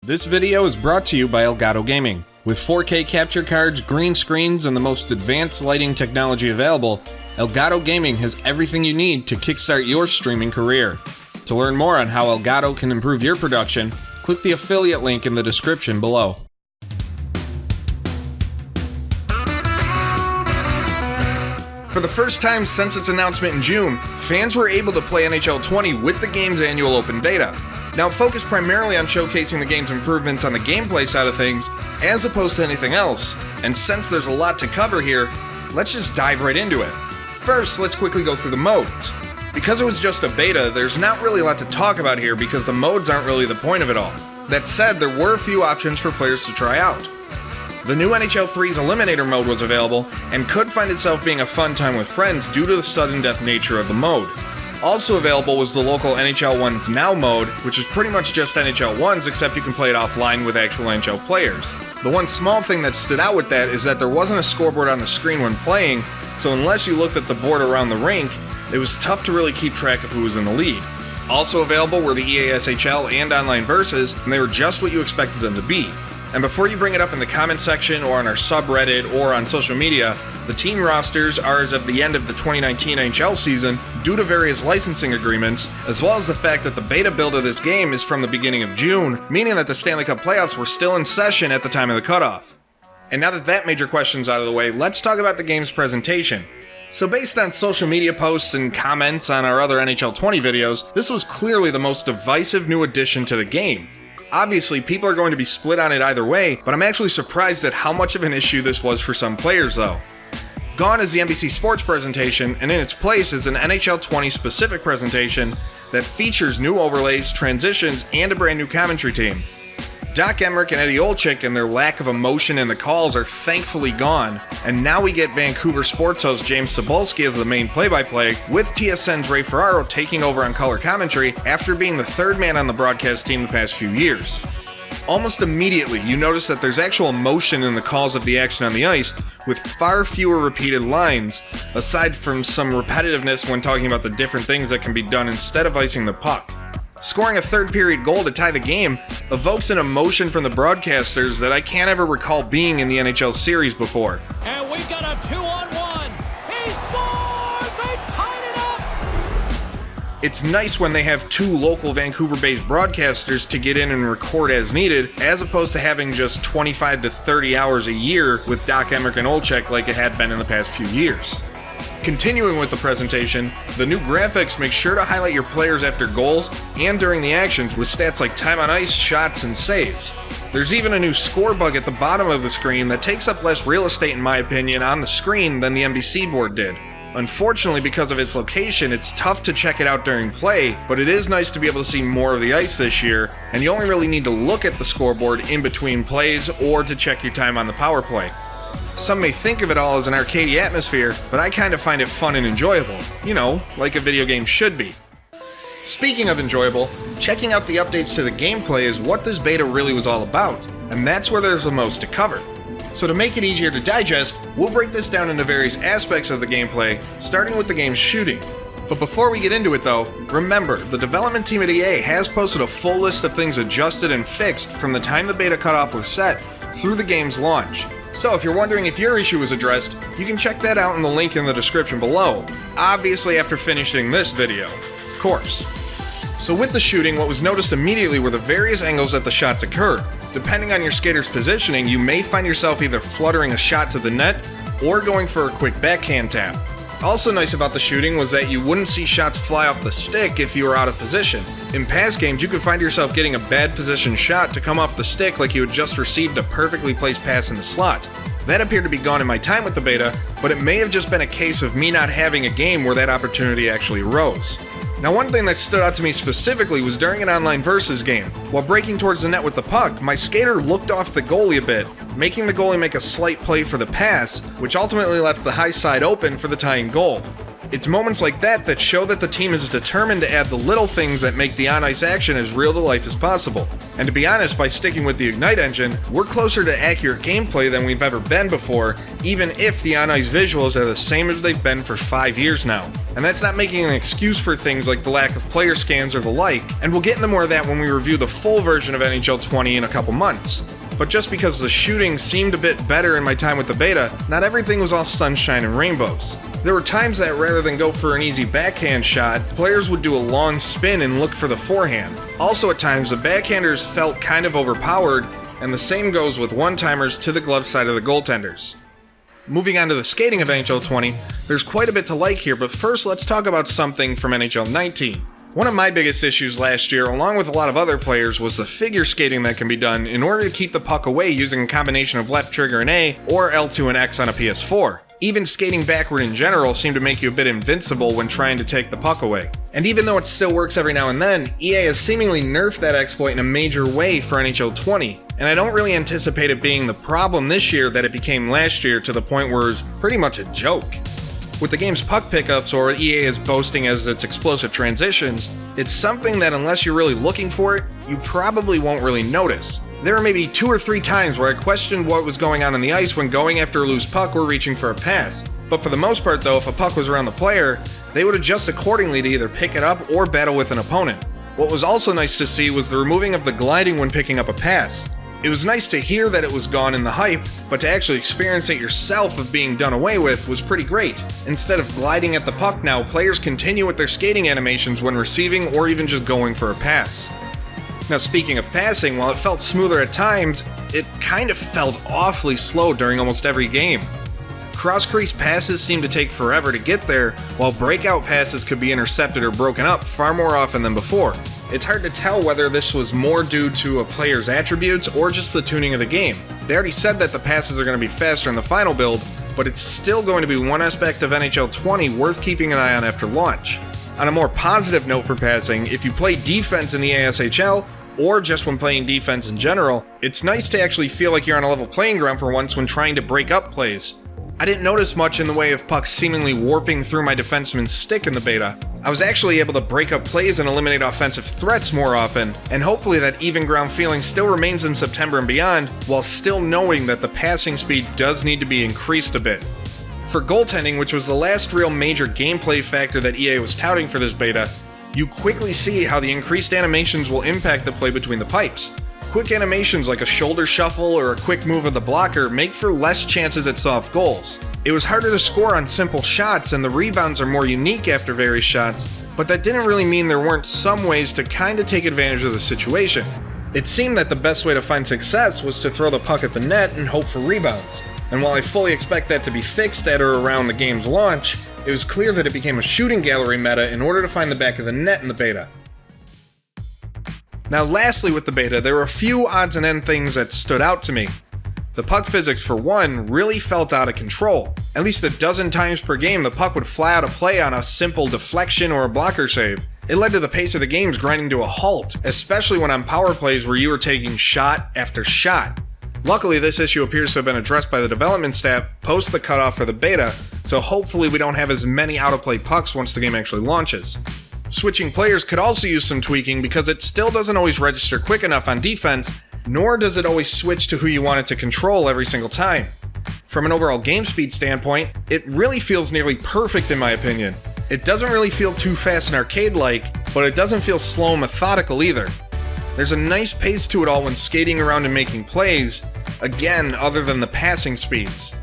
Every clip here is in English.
This video is brought to you by Elgato Gaming. With 4K capture cards, green screens, and the most advanced lighting technology available, Elgato Gaming has everything you need to kickstart your streaming career. To learn more on how Elgato can improve your production, click the affiliate link in the description below. For the first time since its announcement in June, fans were able to play NHL 20 with the game's annual open beta. Now, it focused primarily on showcasing the game's improvements on the gameplay side of things, as opposed to anything else, and since there's a lot to cover here, let's just dive right into it. First, let's quickly go through the modes. Because it was just a beta, there's not really a lot to talk about here because the modes aren't really the point of it all. That said, there were a few options for players to try out. The new NHL THREES Eliminator mode was available, and could find itself being a fun time with friends due to the sudden death nature of the mode. Also available was the local NHL 1's Now mode, which is pretty much just NHL 1's except you can play it offline with actual NHL players. The one small thing that stood out with that is that there wasn't a scoreboard on the screen when playing, so unless you looked at the board around the rink, it was tough to really keep track of who was in the lead. Also available were the EASHL and Online Versus, and they were just what you expected them to be. And before you bring it up in the comment section or on our subreddit or on social media, the team rosters are as of the end of the 2019 NHL season due to various licensing agreements, as well as the fact that the beta build of this game is from the beginning of June, meaning that the Stanley Cup playoffs were still in session at the time of the cutoff. And now that that major question's out of the way, let's talk about the game's presentation. So based on social media posts and comments on our other NHL 20 videos, this was clearly the most divisive new addition to the game. Obviously, people are going to be split on it either way, but I'm actually surprised at how much of an issue this was for some players though. Gone is the NBC Sports presentation, and in its place is an NHL 20 specific presentation that features new overlays, transitions, and a brand new commentary team. Doc Emrick and Eddie Olczyk and their lack of emotion in the calls are thankfully gone, and now we get Vancouver sports host James Cebulski as the main play-by-play, with TSN's Ray Ferraro taking over on color commentary after being the third man on the broadcast team the past few years. Almost immediately, you notice that there's actual emotion in the calls of the action on the ice, with far fewer repeated lines, aside from some repetitiveness when talking about the different things that can be done instead of icing the puck. Scoring a third-period goal to tie the game evokes an emotion from the broadcasters that I can't ever recall being in the NHL series before. And we've got a 2-on-1. He scores! They tied it up! It's nice when they have two local Vancouver-based broadcasters to get in and record as needed, as opposed to having just 25 to 30 hours a year with Doc Emrick and Olczyk like it had been in the past few years. Continuing with the presentation, the new graphics make sure to highlight your players after goals and during the actions with stats like time on ice, shots, and saves. There's even a new score bug at the bottom of the screen that takes up less real estate in my opinion on the screen than the NBC board did. Unfortunately, because of its location, it's tough to check it out during play, but it is nice to be able to see more of the ice this year, and you only really need to look at the scoreboard in between plays or to check your time on the power play. Some may think of it all as an arcadey atmosphere, but I kind of find it fun and enjoyable. You know, like a video game should be. Speaking of enjoyable, checking out the updates to the gameplay is what this beta really was all about, and that's where there's the most to cover. So to make it easier to digest, we'll break this down into various aspects of the gameplay, starting with the game's shooting. But before we get into it though, remember, the development team at EA has posted a full list of things adjusted and fixed from the time the beta cutoff was set through the game's launch. So if you're wondering if your issue was addressed, you can check that out in the link in the description below, obviously after finishing this video, of course. So with the shooting, what was noticed immediately were the various angles that the shots occurred. Depending on your skater's positioning, you may find yourself either fluttering a shot to the net or going for a quick backhand tap. Also nice about the shooting was that you wouldn't see shots fly off the stick if you were out of position. In past games, you could find yourself getting a bad position shot to come off the stick like you had just received a perfectly placed pass in the slot. That appeared to be gone in my time with the beta, but it may have just been a case of me not having a game where that opportunity actually arose. Now, one thing that stood out to me specifically was during an online versus game. While breaking towards the net with the puck, my skater looked off the goalie a bit, making the goalie make a slight play for the pass, which ultimately left the high side open for the tying goal. It's moments like that that show that the team is determined to add the little things that make the on-ice action as real to life as possible. And to be honest, by sticking with the Ignite engine, we're closer to accurate gameplay than we've ever been before, even if the on-ice visuals are the same as they've been for 5 years now. And that's not making an excuse for things like the lack of player scans or the like, and we'll get into more of that when we review the full version of NHL 20 in a couple months. But just because the shooting seemed a bit better in my time with the beta, not everything was all sunshine and rainbows. There were times that rather than go for an easy backhand shot, players would do a long spin and look for the forehand. Also at times, the backhanders felt kind of overpowered, and the same goes with one-timers to the glove side of the goaltenders. Moving on to the skating of NHL 20, there's quite a bit to like here, but first let's talk about something from NHL 19. One of my biggest issues last year, along with a lot of other players, was the figure skating that can be done in order to keep the puck away using a combination of left trigger and A, or L2 and X on a PS4. Even skating backward in general seemed to make you a bit invincible when trying to take the puck away. And even though it still works every now and then, EA has seemingly nerfed that exploit in a major way for NHL 20, and I don't really anticipate it being the problem this year that it became last year, to the point where it's pretty much a joke. With the game's puck pickups, or what EA is boasting as its explosive transitions, it's something that unless you're really looking for it, you probably won't really notice. There are maybe 2 or 3 times where I questioned what was going on the ice when going after a loose puck or reaching for a pass. But for the most part though, if a puck was around the player, they would adjust accordingly to either pick it up or battle with an opponent. What was also nice to see was the removing of the gliding when picking up a pass. It was nice to hear that it was gone in the hype, but to actually experience it yourself of being done away with was pretty great. Instead of gliding at the puck now, players continue with their skating animations when receiving or even just going for a pass. Now speaking of passing, while it felt smoother at times, it kind of felt awfully slow during almost every game. Cross-crease passes seemed to take forever to get there, while breakout passes could be intercepted or broken up far more often than before. It's hard to tell whether this was more due to a player's attributes or just the tuning of the game. They already said that the passes are going to be faster in the final build, but it's still going to be one aspect of NHL 20 worth keeping an eye on after launch. On a more positive note for passing, if you play defense in the ASHL, or just when playing defense in general, it's nice to actually feel like you're on a level playing ground for once when trying to break up plays. I didn't notice much in the way of pucks seemingly warping through my defenseman's stick in the beta. I was actually able to break up plays and eliminate offensive threats more often, and hopefully that even ground feeling still remains in September and beyond, while still knowing that the passing speed does need to be increased a bit. For goaltending, which was the last real major gameplay factor that EA was touting for this beta, you quickly see how the increased animations will impact the play between the pipes. Quick animations like a shoulder shuffle or a quick move of the blocker make for less chances at soft goals. It was harder to score on simple shots, and the rebounds are more unique after various shots, but that didn't really mean there weren't some ways to kinda take advantage of the situation. It seemed that the best way to find success was to throw the puck at the net and hope for rebounds. And while I fully expect that to be fixed at or around the game's launch, it was clear that it became a shooting gallery meta in order to find the back of the net in the beta. Now lastly with the beta, there were a few odds and end things that stood out to me. The puck physics for one really felt out of control. At least a dozen times per game the puck would fly out of play on a simple deflection or a blocker save. It led to the pace of the games grinding to a halt, especially when on power plays where you were taking shot after shot. Luckily this issue appears to have been addressed by the development staff post the cutoff for the beta, so hopefully we don't have as many out of play pucks once the game actually launches. Switching players could also use some tweaking because it still doesn't always register quick enough on defense, nor does it always switch to who you want it to control every single time. From an overall game speed standpoint, it really feels nearly perfect in my opinion. It doesn't really feel too fast and arcade-like, but it doesn't feel slow and methodical either. There's a nice pace to it all when skating around and making plays, again other than the passing speeds.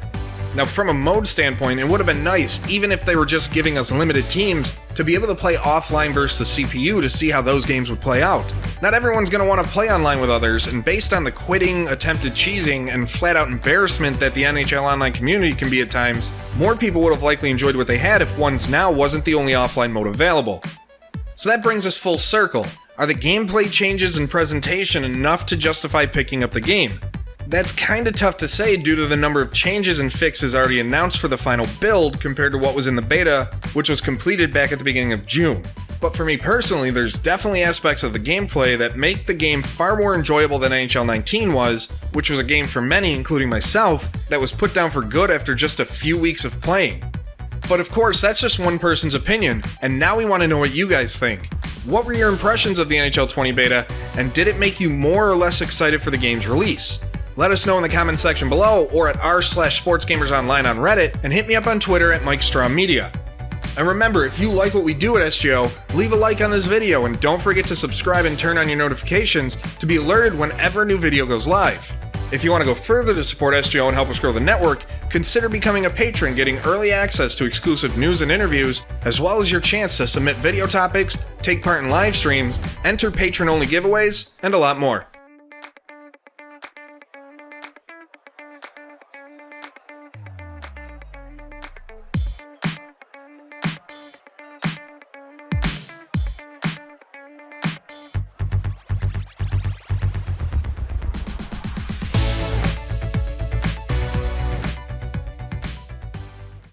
Now from a mode standpoint, it would have been nice, even if they were just giving us limited teams, to be able to play offline versus the CPU to see how those games would play out. Not everyone's going to want to play online with others, and based on the quitting, attempted cheesing, and flat out embarrassment that the NHL online community can be at times, more people would have likely enjoyed what they had if Ones Now wasn't the only offline mode available. So that brings us full circle. Are the gameplay changes and presentation enough to justify picking up the game? That's kinda tough to say due to the number of changes and fixes already announced for the final build compared to what was in the beta, which was completed back at the beginning of June. But for me personally, there's definitely aspects of the gameplay that make the game far more enjoyable than NHL 19 was, which was a game for many, including myself, that was put down for good after just a few weeks of playing. But of course, that's just one person's opinion, and now we want to know what you guys think. What were your impressions of the NHL 20 beta, and did it make you more or less excited for the game's release? Let us know in the comments section below, or at r/sportsgamersonline on Reddit, and hit me up on Twitter at MikeStromMedia. And remember, if you like what we do at SGO, leave a like on this video, and don't forget to subscribe and turn on your notifications to be alerted whenever a new video goes live. If you want to go further to support SGO and help us grow the network, consider becoming a patron, getting early access to exclusive news and interviews, as well as your chance to submit video topics, take part in live streams, enter patron-only giveaways, and a lot more.